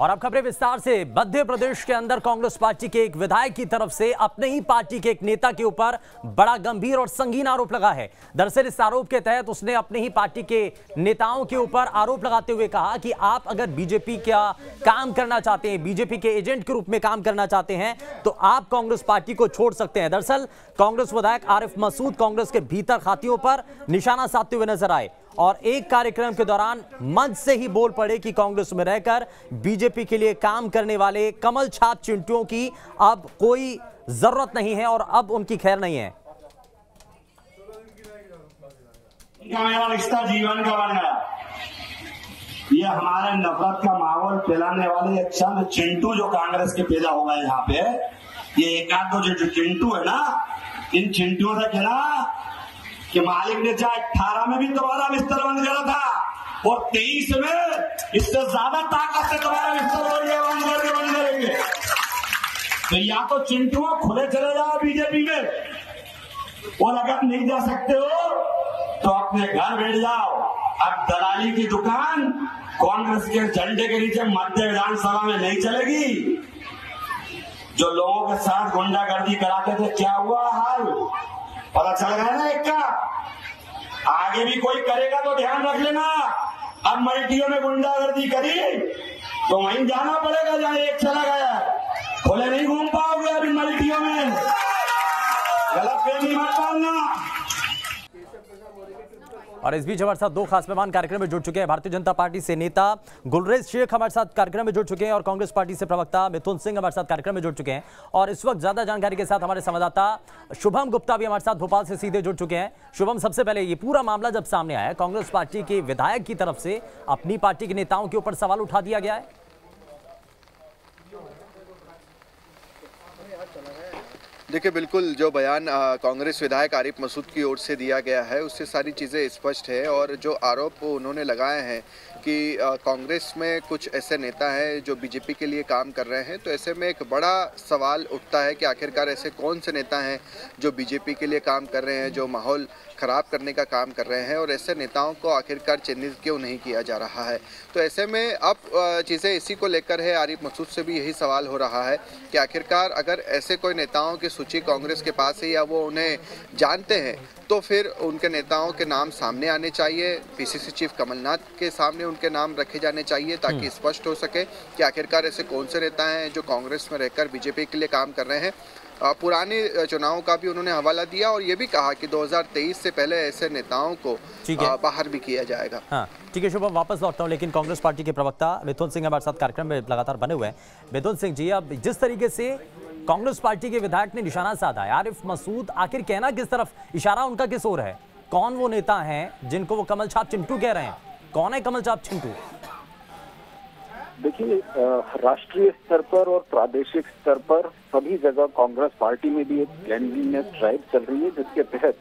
और अब खबरें विस्तार से। मध्य प्रदेश के अंदर कांग्रेस पार्टी के एक विधायक की तरफ से अपने ही पार्टी के एक नेता के ऊपर बड़ा गंभीर और संगीन आरोप लगा है। दरअसल इस आरोप के तहत उसने अपने ही पार्टी के नेताओं के ऊपर आरोप लगाते हुए कहा कि आप अगर बीजेपी का काम करना चाहते हैं, बीजेपी के एजेंट के रूप में काम करना चाहते हैं, तो आप कांग्रेस पार्टी को छोड़ सकते हैं। दरअसल कांग्रेस विधायक आरिफ मसूद कांग्रेस के भीतर खातियों पर निशाना साधते हुए नजर आए और एक कार्यक्रम के दौरान मंच से ही बोल पड़े कि कांग्रेस में रहकर बीजेपी के लिए काम करने वाले कमल छाप चिंटुओं की अब कोई जरूरत नहीं है और अब उनकी खैर नहीं है। मेरा रिश्ता जीवन का बन गया। ये हमारे नफरत का माहौल फैलाने वाले चंद चिंटू जो कांग्रेस के पैदा हो गए यहाँ पे, ये एक आध दो जो चिंटू है ना, इन चिंटुओं से कहना कि मालिक ने चाहे 18 में भी तुम्हारा बिस्तर बन गया था और 23 में इससे ज्यादा ताकत से तुम्हारा बिस्तर बन करेंगे। तो या तो चिंटुआ खुले चले जाओ बीजेपी में, और अगर नहीं जा सकते हो तो अपने घर बैठ जाओ। अब दलाली की दुकान कांग्रेस के झंडे के नीचे मध्य विधानसभा में नहीं चलेगी। जो लोगों के साथ गुंडागर्दी कराते थे, क्या हुआ हाल पता चल गया ना एक का। आगे भी कोई करेगा तो ध्यान रख लेना। अब मल्टियों में गुंडागर्दी करी तो वहीं जाना पड़ेगा जहां एक चला गया। खोले नहीं घूम पाओगे अभी मल्टियों में। गलत फहमी मत पालना। और इस बीच हमारे साथ दो खास मेहमान कार्यक्रम में जुड़ चुके हैं। भारतीय जनता पार्टी से नेता गुलरेज शेख हमारे साथ कार्यक्रम में जुड़ चुके हैं और कांग्रेस पार्टी से प्रवक्ता मिथुन सिंह हमारे साथ कार्यक्रम में जुड़ चुके हैं। और इस वक्त ज्यादा जानकारी के साथ हमारे संवाददाता शुभम गुप्ता भी हमारे साथ भोपाल से सीधे जुड़ चुके हैं। शुभम, सबसे पहले ये पूरा मामला जब सामने आया, कांग्रेस पार्टी के विधायक की तरफ से अपनी पार्टी के नेताओं के ऊपर सवाल उठा दिया गया है। देखिए, बिल्कुल जो बयान कांग्रेस विधायक आरिफ मसूद की ओर से दिया गया है उससे सारी चीज़ें स्पष्ट है। और जो आरोप उन्होंने लगाए हैं कि कांग्रेस में कुछ ऐसे नेता हैं जो बीजेपी के लिए काम कर रहे हैं, तो ऐसे में एक बड़ा सवाल उठता है कि आखिरकार ऐसे कौन से नेता हैं जो बीजेपी के लिए काम कर रहे हैं, जो माहौल ख़राब करने का काम कर रहे हैं, और ऐसे नेताओं को आखिरकार चिन्हित क्यों नहीं किया जा रहा है। तो ऐसे में अब चीज़ें इसी को लेकर है। आरिफ मसूद से भी यही सवाल हो रहा है कि आखिरकार अगर ऐसे कोई नेताओं की सूची कांग्रेस के पास है या वो उन्हें जानते हैं, तो फिर उनके नेताओं के नाम सामने आने चाहिए। पीसीसी चीफ कमलनाथ के सामने उनके नाम रखे जाने चाहिए ताकि स्पष्ट हो सके कि आखिरकार ऐसे कौन से नेता हैं जो कांग्रेस में रहकर बीजेपी के लिए काम कर रहे हैं। पुराने चुनावों का भी उन्होंने हवाला दिया और ये भी कहा कि 2023 से पहले ऐसे नेताओं को बाहर भी किया जाएगा। हाँ, ठीक है शुभम, वापस लौटता हूँ। लेकिन कांग्रेस पार्टी के प्रवक्ता मिथुन सिंह हमारे साथ कार्यक्रम में लगातार बने हुए हैं। मिथुन सिंह जी, अब जिस तरीके से कांग्रेस पार्टी के विधायक ने निशाना साधा है, आरिफ मसूद आखिर कहना किस तरफ, इशारा उनका किस ओर है? कौन वो नेता हैं जिनको वो कमल छाप चिंटू कह रहे हैं? कौन है कमल छाप चिंटू? देखिए, राष्ट्रीय स्तर पर और प्रादेशिक स्तर पर सभी जगह कांग्रेस पार्टी में भी एक क्लीनलीनेस ड्राइव चल रही है, जिसके तहत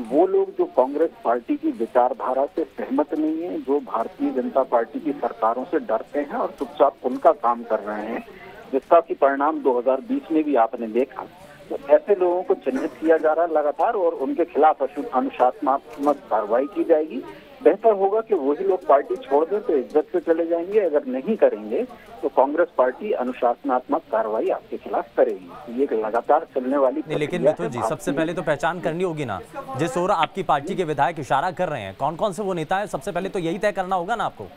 वो लोग जो कांग्रेस पार्टी की विचारधारा से सहमत नहीं है, जो भारतीय जनता पार्टी की सरकारों से डरते हैं और चुपचाप उनका काम कर रहे हैं, जिसका कि परिणाम 2020 में भी आपने देखा, तो ऐसे लोगों को चिन्हित किया जा रहा है लगातार और उनके खिलाफ अनुशासनात्मक कार्रवाई की जाएगी। बेहतर होगा कि वही लोग पार्टी छोड़ दें तो इज्जत से चले जाएंगे, अगर नहीं करेंगे तो कांग्रेस पार्टी अनुशासनात्मक कार्रवाई आपके खिलाफ करेगी। ये लगातार चलने वाली नहीं, लेकिन मिथुन जी, सबसे पहले तो पहचान करनी होगी ना, जिस ओर आपकी पार्टी के विधायक इशारा कर रहे हैं, कौन कौन से वो नेता है? सबसे पहले तो यही तय करना होगा ना आपको।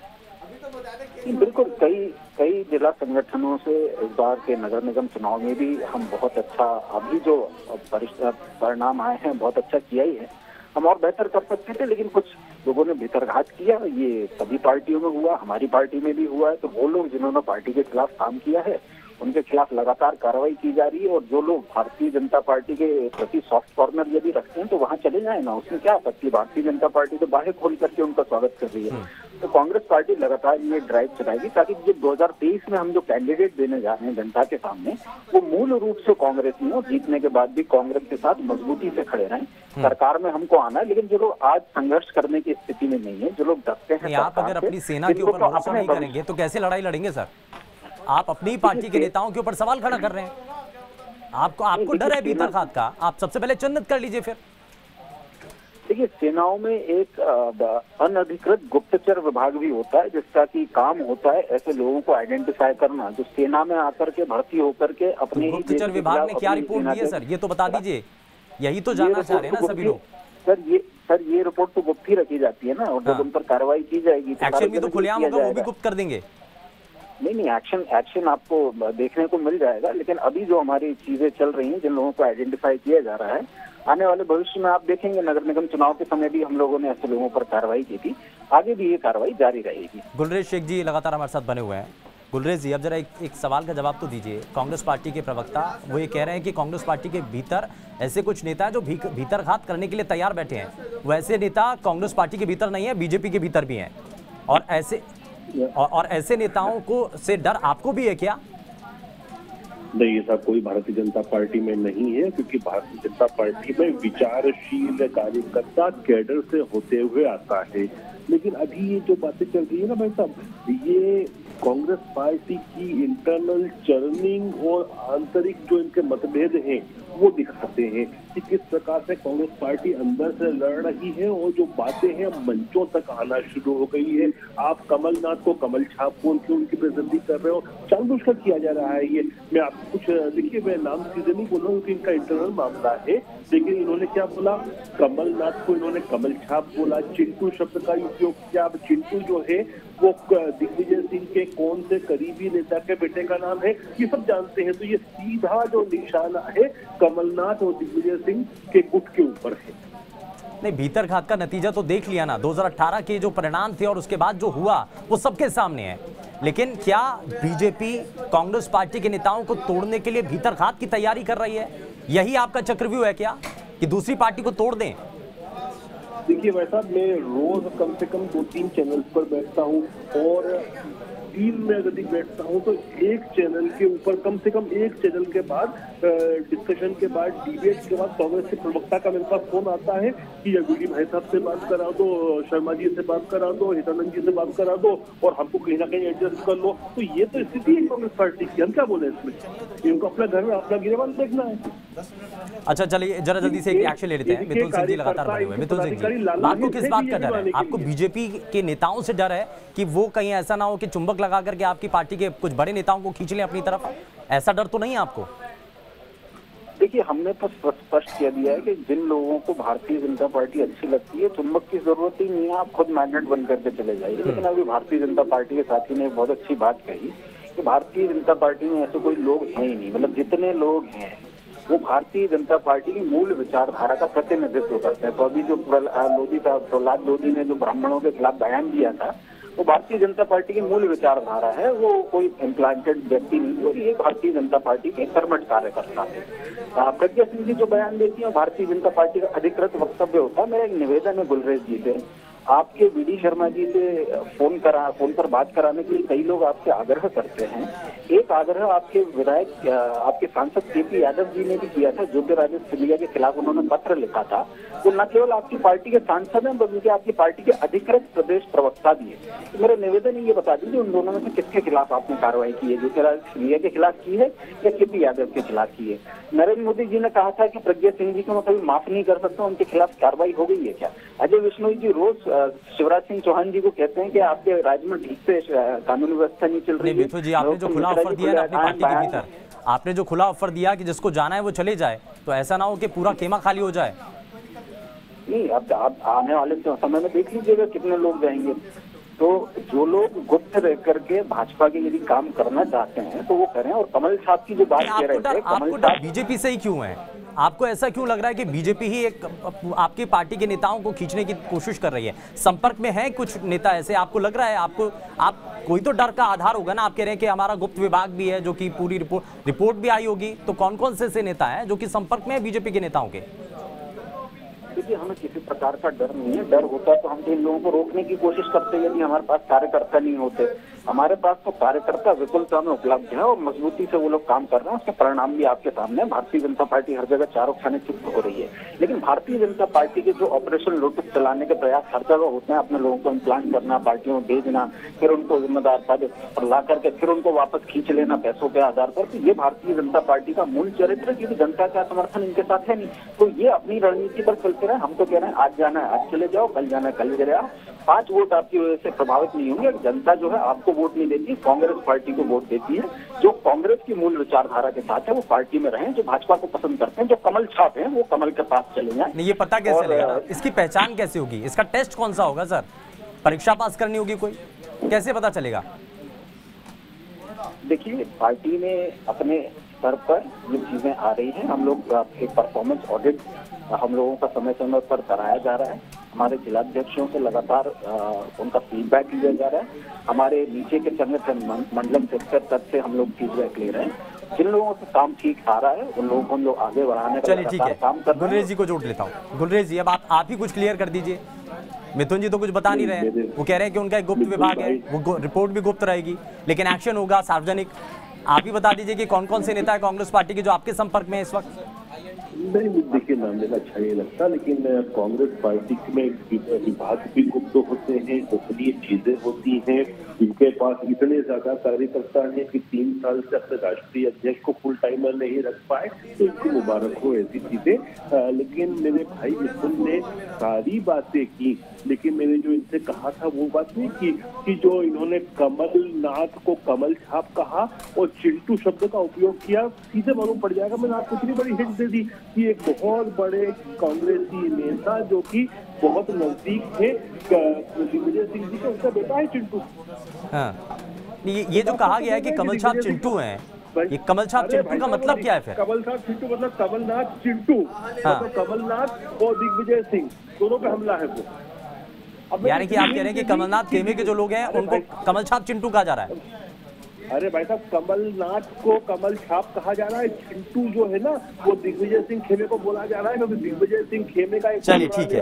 बिल्कुल, कई जिला संगठनों से इस बार के नगर निगम चुनाव में भी हम बहुत अच्छा, अभी जो परिणाम आए हैं बहुत अच्छा किया ही है। हम और बेहतर कर सकते थे, लेकिन कुछ लोगों ने भीतरघात किया। ये सभी पार्टियों में हुआ, हमारी पार्टी में भी हुआ है। तो वो लोग जिन्होंने पार्टी के खिलाफ काम किया है उनके खिलाफ लगातार कार्रवाई की जा रही है। और जो लोग भारतीय जनता पार्टी के प्रति सॉफ्ट कॉर्नर यदि रखते हैं तो वहां चले जाए ना, उसमें क्या आपत्ति। भारतीय जनता पार्टी तो बाहें खोल करके उनका स्वागत कर रही है। तो कांग्रेस पार्टी लगातार ये ड्राइव चलाएगी ताकि जो 2023 में हम जो कैंडिडेट देने जा रहे हैं जनता के सामने, वो मूल रूप से कांग्रेस में हो। जीतने के बाद भी कांग्रेस के साथ मजबूती से खड़े रहें। सरकार में हमको आना है, लेकिन जो लोग आज संघर्ष करने की स्थिति में नहीं है, जो लोग डरते हैं, आप अगर अपनी सेना के ऊपर भरोसा नहीं करेंगे तो कैसे लड़ाई लड़ेंगे सर? आप अपनी पार्टी के नेताओं के ऊपर सवाल खड़ा कर रहे हैं। आपको डर है भीतरघात का, आप सबसे पहले चिन्हित कर लीजिए। फिर देखिए, सेनाओं में एक अनधिकृत गुप्तचर विभाग भी होता है, जिसका कि काम होता है ऐसे लोगों को आइडेंटिफाई करना जो सेना में आकर के भर्ती होकर के अपने तो गुप्तचर विभाग ने क्या रिपोर्ट दी है सर, ये तो बता दीजिए, यही तो जानना चाह रहे हैं ना सभी लोग। सर ये रिपोर्ट तो गुप्त ही रखी जाती है ना, और जब उन पर कार्रवाई की जाएगी तो एक्शन भी तो खुलेआम होगा, वो भी गुप्त कर देंगे। नहीं, एक्शन आपको देखने को मिल जाएगा, लेकिन अभी जो हमारी चीजें चल रही हैं, जिन लोगों को आइडेंटिफाई किया जा रहा है, आने वाले भविष्य में आप देखेंगे नगर निगम चुनाव के समय भी हम लोगों ने ऐसे लोगों पर कार्रवाई की थी, आगे भी ये कार्रवाई जारी रहेगी। गुलरेज शेख जी लगातार हमारे साथ बने हुए हैं। गुलरेज जी, अब जरा एक सवाल का जवाब तो दीजिए। कांग्रेस पार्टी के प्रवक्ता वो ये कह रहे हैं कि कांग्रेस पार्टी के भीतर ऐसे कुछ नेता हैं जो भीतरघात करने के लिए तैयार बैठे हैं। वो ऐसे नेता कांग्रेस पार्टी के भीतर नहीं है, बीजेपी के भीतर भी हैं, और ऐसे नेताओं को से डर आपको भी है क्या? नहीं, ऐसा कोई भारतीय जनता पार्टी में नहीं है, क्योंकि भारतीय जनता पार्टी में विचारशील कार्यकर्ता कैडर से होते हुए आता है। लेकिन अभी ये जो बातें चल रही है ना भाई साहब, ये कांग्रेस पार्टी की इंटरनल चर्निंग और आंतरिक जो इनके मतभेद हैं वो दिखाते हैं कि किस प्रकार से कांग्रेस पार्टी अंदर से लड़ रही है, और जो बातें हैं मंचों तक आना शुरू हो गई है। आप कमलनाथ को कमल छाप बोल के उनकी बेइज्जती कर रहे हो, जानबूझकर किया जा रहा है ये। मैं आपको कुछ देखिए, मैं नाम सीधे नहीं बोल रहा हूँ क्योंकि इनका इंटरनल मामला है, लेकिन इन्होंने क्या बोला, कमलनाथ को इन्होंने कमल छाप बोला, चिंटू शब्द का उपयोग किया। अब चिंटू जो है वो दिग्विजय सिंह के कौन से करीबी नेता के बेटे का नाम है, ये सब जानते हैं। तो ये सीधा जो निशाना है कमलनाथ और दिग्विजय सिंह के गुट के ऊपर है। नहीं, भीतरघात का नतीजा तो देख लिया ना, 2018 के जो परिणाम थे और उसके बाद जो हुआ वो सबके सामने है। लेकिन क्या बीजेपी कांग्रेस पार्टी के नेताओं को तोड़ने के लिए भीतरघात की तैयारी कर रही है? यही आपका चक्रव्यूह है क्या, कि दूसरी पार्टी को तोड़ दें? देखिए वैसा, मैं रोज कम से कम 2-3 चैनल पर बैठता हूँ, और 3 में यदि बैठता हूँ तो एक चैनल के ऊपर कम से कम एक चैनल के बाद डिस्कशन के बाद, डिबेट के बाद कांग्रेस के प्रवक्ता का मेरे पास फोन आता है कि योगी भाई साहब से बात करा दो, शर्मा जी से बात करा दो, हितानंद जी से बात करा दो, और हमको कहीं ना कहीं एडजस्ट कर लो। तो ये तो स्थिति है कांग्रेस पार्टी की, हम क्या बोले इसमें, इनको अपना घर में अपना गिरेबान देखना है। अच्छा चलिए, जरा जल्दी से एक एक्शन ले लेते हैं। मिथुन सिंह जी लगातार बने हुए। मिथुन सिंह जी, आपको किस बात का डर है? आपको बीजेपी के नेताओं से डर है कि वो कहीं ऐसा ना हो कि चुंबक लगा करके आपकी पार्टी के कुछ बड़े नेताओं को खींच लें अपनी तरफ? ऐसा डर तो नहीं है आपको? देखिए, हमने तो स्पष्ट कह दिया है कि जिन लोगों को भारतीय जनता पार्टी अच्छी लगती है, चुंबक की जरूरत ही नहीं है, आप खुद मैग्नेट बन करके चले जाइए। लेकिन अभी भारतीय जनता पार्टी के साथी ने बहुत अच्छी बात कही कि भारतीय जनता पार्टी में ऐसे कोई लोग हैं ही नहीं, मतलब जितने लोग हैं वो भारतीय जनता पार्टी की मूल विचारधारा का प्रतिनिधित्व करते हैं। तो अभी जो प्रहलाद लोधी ने जो ब्राह्मणों के खिलाफ बयान दिया था, वो भारतीय जनता पार्टी की मूल विचारधारा है, वो कोई इम्प्लांटेड व्यक्ति नहीं, और ये भारतीय जनता पार्टी के कर्मठ कार्यकर्ता है। प्रज्ञा सिंह जी जो बयान देती है भारतीय जनता पार्टी का अधिकृत वक्तव्य होता है। मेरा एक निवेदन है गुलरेज जी से, आपके वीडी शर्मा जी से फोन पर बात कराने के लिए कई लोग आपसे आग्रह करते हैं। एक आग्रह आपके विधायक, आपके सांसद केपी यादव जी ने भी किया था, ज्योतिरादित्य सिंधिया के खिलाफ उन्होंने पत्र लिखा था। वो न केवल आपकी पार्टी के सांसद हैं बल्कि आपकी पार्टी के अधिकृत प्रदेश प्रवक्ता भी है। तो मेरा निवेदन ये बता दीजिए, उन दोनों में से किसके खिलाफ आपने कार्रवाई की है? ज्योतिरादित्य सिंधिया के खिलाफ की है या केपी यादव के खिलाफ की है? नरेंद्र मोदी जी ने कहा था कि प्रज्ञा सिंह जी को मैं कभी माफ नहीं कर सकता, उनके खिलाफ कार्रवाई हो गई है क्या? अजय विश्नोई जी रोज शिवराज सिंह चौहान जी को कहते हैं कि आपके राज्य में ठीक से कानून व्यवस्था नहीं चल रही है। मिथुन जी, आपने जो खुला ऑफर दिया ना अपनी पार्टी के भीतर, आपने जो खुला ऑफर दिया कि जिसको जाना है वो चले जाए, तो ऐसा ना हो कि पूरा खेमा खाली हो जाए। नहीं, अब आप आने वाले समय में देख लीजिएगा कितने लोग जाएंगे। तो जो लोग गुप्त रह करके भाजपा के यदि काम करना चाहते हैं तो वो करें। और कमल छाप की जो बात कह रहे थे, आपको डर बीजेपी से ही क्यों है? आपको ऐसा क्यों लग रहा है कि बीजेपी ही एक आपकी पार्टी के नेताओं को खींचने की कोशिश कर रही है? संपर्क में है कुछ नेता ऐसे, आपको लग रहा है? आप कोई तो डर का आधार होगा ना। आप कह रहे हैं कि हमारा गुप्त विभाग भी है जो कि पूरी रिपोर्ट भी आई होगी, तो कौन कौन से नेता हैं जो कि संपर्क में है बीजेपी के नेताओं के? देखिए, हमें किसी प्रकार का डर नहीं है। डर होता तो हम इन लोगों को रोकने की कोशिश करते यदि हमारे पास कार्यकर्ता नहीं होते। हमारे पास तो कार्यकर्ता विपुलता में उपलब्ध है और मजबूती से वो लोग काम कर रहे हैं। उसके परिणाम भी आपके सामने है। भारतीय जनता पार्टी हर जगह चारों खाने चुप हो रही है, लेकिन भारतीय जनता पार्टी के जो ऑपरेशन लोटस चलाने के प्रयास हर जगह होते हैं, अपने लोगों को इम्प्लांट करना, पार्टियों में भेजना, फिर उनको जिम्मेदार पद पर ला करके फिर उनको वापस खींच लेना पैसों के आधार पर, तो ये भारतीय जनता पार्टी का मूल चरित्र है, क्योंकि जनता का समर्थन इनके साथ है नहीं। तो ये अपनी रणनीति पर चलते रहे। हम तो कह रहे हैं आज जाना है आज चले जाओ, कल जाना है कल चले आओ। 5 वोट आपकी वजह से प्रभावित नहीं होंगे। जनता जो है आपको वोट नहीं देती, कांग्रेस पार्टी को वोट देती है। जो कांग्रेस की मूल विचारधारा के साथ है वो पार्टी में रहें, जो भाजपा को पसंद करते हैं, जो कमल छाप है वो कमल के पास चले जाएं। नहीं, ये पता कैसे चलेगा? इसकी पहचान कैसे होगी? इसका टेस्ट कौन सा होगा सर? परीक्षा पास करनी होगी कोई? कैसे पता चलेगा? देखिए, पार्टी में अपने स्तर पर ये चीजें आ रही हैं। हम लोग एक परफॉर्मेंस ऑडिट हम लोगों का समय समय पर कराया जा रहा है। हमारे जिलाध्यक्षों से लगातार उनका फीडबैक लिया जा रहा है। हमारे नीचे के संगठन मंडलम सेक्टर तक से हम लोग फीडबैक ले रहे हैं। जिन लोगों से काम ठीक आ रहा है उन लोगों को हम लोग आगे बढ़ाने का लगातार काम कर रहे हैं। गुलरेज जी को जोड़ लेता हूँ। गुलरेज जी, अब आप ही कुछ क्लियर कर दीजिए। मिथुन जी तो कुछ बता नहीं रहे हैं। वो कह रहे हैं कि उनका एक गुप्त विभाग है, वो रिपोर्ट भी गुप्त रहेगी, लेकिन एक्शन होगा सार्वजनिक। आप ही बता दीजिए कि कौन कौन से नेता है कांग्रेस पार्टी के जो आपके संपर्क में है इस वक्त? नहीं, देखिए नाम लेना अच्छा नहीं लगता, लेकिन कांग्रेस पार्टी में विभाग भी गुप्त होते हैं, गोपनीय चीजें होती हैं। इनके पास इतने ज्यादा कार्यकर्ता हैं कि 3 साल से अपने राष्ट्रीय अध्यक्ष को फुल टाइमर नहीं रख पाए, तो इनको मुबारक हो ऐसी चीजें। लेकिन मेरे भाई मिथुन ने सारी बातें की, लेकिन मैंने जो इनसे कहा था वो बात नहीं की कि जो इन्होंने कमलनाथ को कमल छाप कहा और चिंटू शब्द का उपयोग किया, सीधे मालूम पड़ जाएगा। मैंने आपको इतनी बड़ी हिंट दे दी कि एक बहुत बड़े कांग्रेसी नेता जो कि बहुत नजदीक थे दिग्विजय सिंह जी के, उनका बेटा है चिंटू। हाँ, ये जो कहा गया है कि कमल छाप चिंटू हैं, ये कमल छाप चिंटू का मतलब क्या है फिर? कमल छाप चिंटू मतलब कमलनाथ चिंटू। हाँ। तो कमलनाथ और दिग्विजय सिंह दोनों पे हमला है वो। यानी कि आप कह रहे हैं कि कमलनाथ खेमे के जो लोग हैं उनको कमल छाप चिंटू कहा जा रहा है? अरे भाई साहब, कमलनाथ को कमल छाप कहा जा रहा है। चिंटू जो है ना वो दिग्विजय सिंह खेमे को बोला जा रहा है, क्योंकि दिग्विजय सिंह खेमे का एक चलिए ठीक है,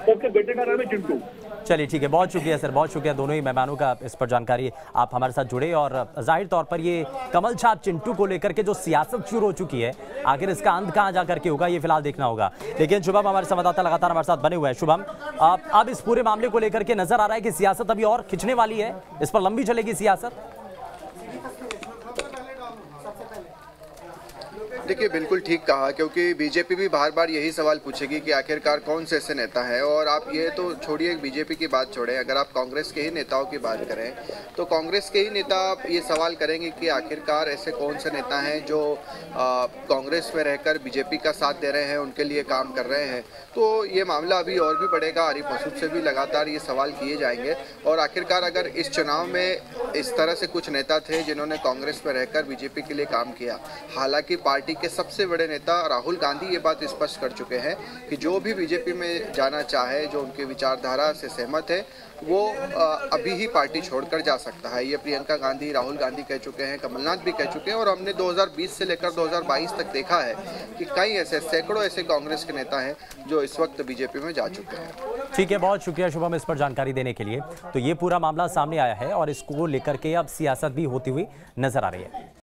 उसके बेटे का नाम है चिंटू। चलिए ठीक है, बहुत शुक्रिया सर, बहुत शुक्रिया दोनों ही मेहमानों का इस पर जानकारी आप हमारे साथ जुड़े। और जाहिर तौर पर ये कमल छाप चिंटू को लेकर के जो सियासत शुरू हो चुकी है, आखिर इसका अंत कहां जाकर के होगा ये फिलहाल देखना होगा। लेकिन शुभम हमारे संवाददाता लगातार हमारे साथ बने हुए हैं। शुभम, अब इस पूरे मामले को लेकर के नजर आ रहा है कि सियासत अभी और खिंचने वाली है, इस पर लंबी चलेगी सियासत? देखिए, बिल्कुल ठीक कहा, क्योंकि बीजेपी भी बार बार यही सवाल पूछेगी कि आखिरकार कौन से ऐसे नेता हैं। और आप ये तो छोड़िए बीजेपी की बात छोड़ें, अगर आप कांग्रेस के ही नेताओं की बात करें तो कांग्रेस के ही नेता ये सवाल करेंगे कि आखिरकार ऐसे कौन से नेता हैं जो कांग्रेस में रहकर बीजेपी का साथ दे रहे हैं, उनके लिए काम कर रहे हैं। तो ये मामला अभी और भी बढ़ेगा। आरिफ मसूद से भी लगातार ये सवाल किए जाएंगे। और आखिरकार अगर इस चुनाव में इस तरह से कुछ नेता थे जिन्होंने कांग्रेस में रहकर बीजेपी के लिए काम किया, हालांकि पार्टी के सबसे बड़े नेता राहुल गांधी ये बात स्पष्ट कर चुके हैं कि जो भी बीजेपी में जाना चाहे, जो उनके विचारधारा से सहमत है, वो अभी ही पार्टी छोड़कर जा सकता है। ये प्रियंका गांधी, राहुल गांधी कह चुके हैं, कमलनाथ भी कह चुके हैं। और हमने 2020 से लेकर 2022 तक देखा है कि कई ऐसे सैकड़ों ऐसे कांग्रेस के नेता हैं जो इस वक्त बीजेपी में जा चुके हैं। ठीक है, बहुत शुक्रिया शुभम इस पर जानकारी देने के लिए। तो ये पूरा मामला सामने आया है और इसको लेकर के अब सियासत भी होती हुई नजर आ रही है।